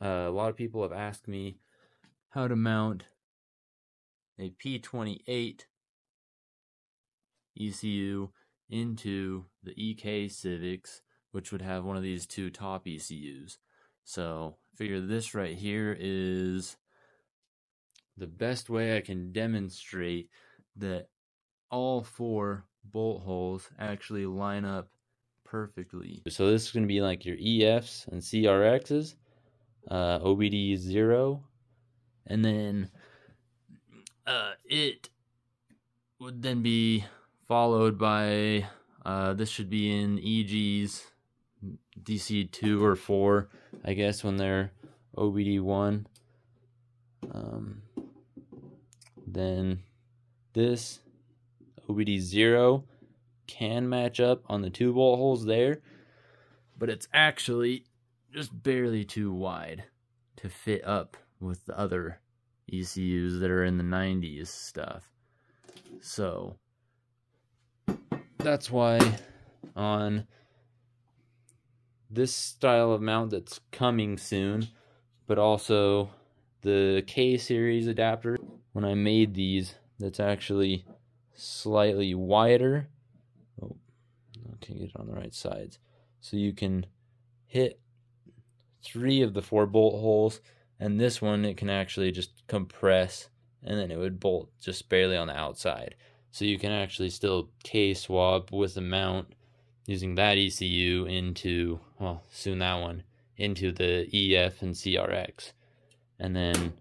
A lot of people have asked me how to mount a P28 ECU into the EK Civics, which would have one of these two top ECUs. So I figure this right here is the best way I can demonstrate that all 4 bolt holes actually line up perfectly. So this is going to be like your EFs and CRXs, OBD 0, and then it would then be followed by this should be in EGs DC 2 or 4, I guess, when they're OBD 1. Then this OBD 0 can match up on the 2 bolt holes there, but it's actually just barely too wide to fit up with the other ECUs that are in the 90s stuff. So that's why on this style of mount that's coming soon, but also the K series adapter, when I made these, that's actually slightly wider. Oh, I can't get it on the right sides. So you can hit 3 of the 4 bolt holes, and this one it can actually just compress, and then it would bolt just barely on the outside. So you can actually still K swap with the mount using that ECU into, well, soon that one, into the EF and CRX. And then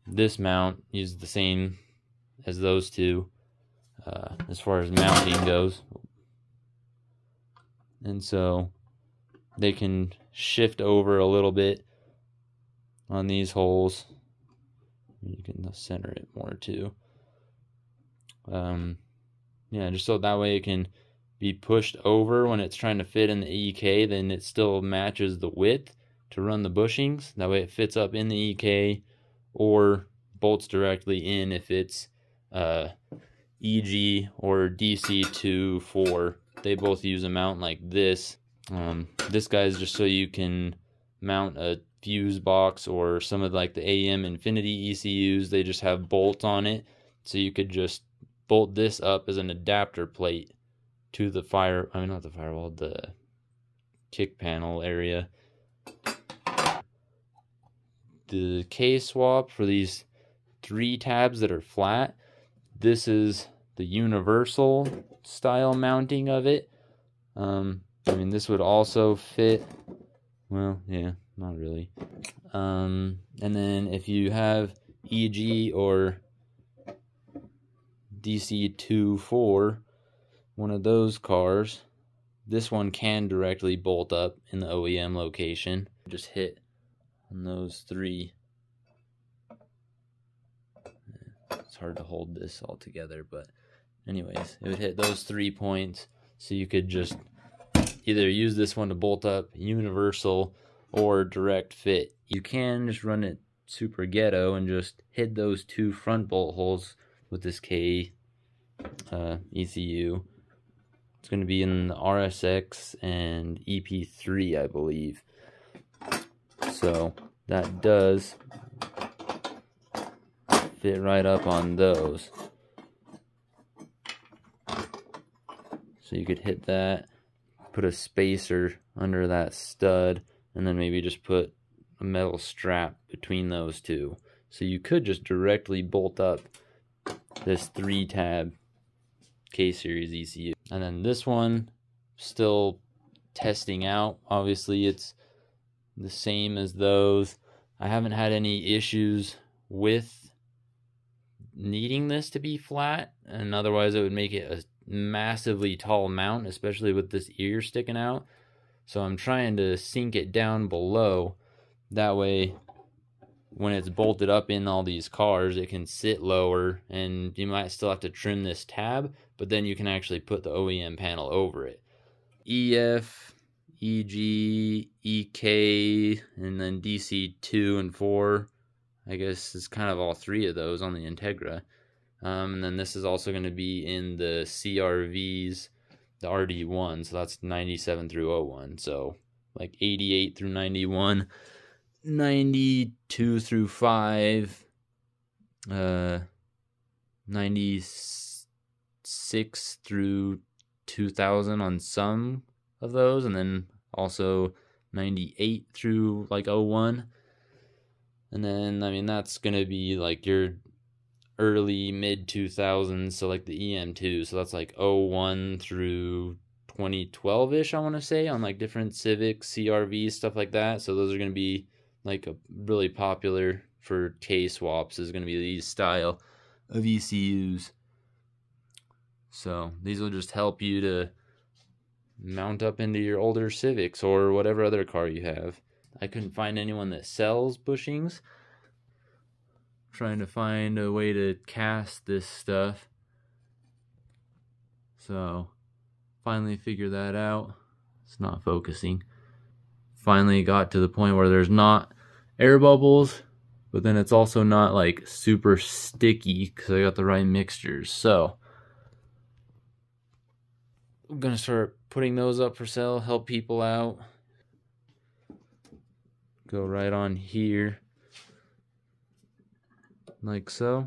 this mount uses the same as those two as far as mounting goes. And so they can shift over a little bit on these holes. You can center it more too. Yeah, just so that way it can be pushed over when it's trying to fit in the EK, then it still matches the width to run the bushings. That way it fits up in the EK or bolts directly in if it's EG or DC2 4. They both use a mount like this. This guy is just so you can mount a fuse box or some of like the AM Infinity ECUs. They just have bolts on it, so you could just bolt this up as an adapter plate to the not the firewall, the kick panel area. The K swap for these 3 tabs that are flat, this is the universal style mounting of it. I mean, this would also fit, well, yeah, not really. And then if you have EG or DC2-4, one of those cars, this one can directly bolt up in the OEM location. Just hit on those 3. It's hard to hold this all together, but anyways, it would hit those 3 points, so you could just either use this one to bolt up universal or direct fit. You can just run it super ghetto and just hit those 2 front bolt holes with this K ECU. It's going to be in the RSX and EP3, I believe. So that does fit right up on those. So you could hit that, put a spacer under that stud, and then maybe just put a metal strap between those 2. So you could just directly bolt up this 3-tab K-Series ECU. And then this one, still testing out. Obviously, it's the same as those. I haven't had any issues with needing this to be flat, and otherwise it would make it a massively tall mount, especially with this ear sticking out. So I'm trying to sink it down below. That way, when it's bolted up in all these cars, it can sit lower, and you might still have to trim this tab, but then you can actually put the OEM panel over it. EF, EG, EK, and then DC2 and 4, I guess is kind of all 3 of those on the Integra. And then this is also going to be in the CRVs, the RD1, so that's 97 through 01, so like 88 through 91. 92 through 5, 96 through 2000 on some of those, and then also 98 through like 01. And then, I mean, that's going to be like your early mid 2000s, so like the EM2, so that's like 01 through 2012-ish, I want to say, on like different Civics, CRVs, stuff like that. So those are going to be like a really popular for K-swaps, is going to be these style of ECUs. So these will just help you to mount up into your older Civics or whatever other car you have. I couldn't find anyone that sells bushings. Trying to find a way to cast this stuff. So finally figured that out. It's not focusing. Finally got to the point where there's not air bubbles, but then it's also not like super sticky because I got the right mixtures. So I'm gonna start putting those up for sale, help people out. Go right on here, like so,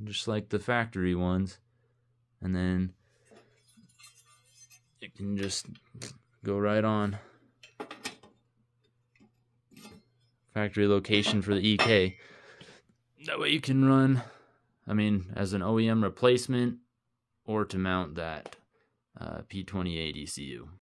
just like the factory ones, and then it can just go right on. Factory location for the EK. That way you can run, I mean, as an OEM replacement or to mount that P28 ECU.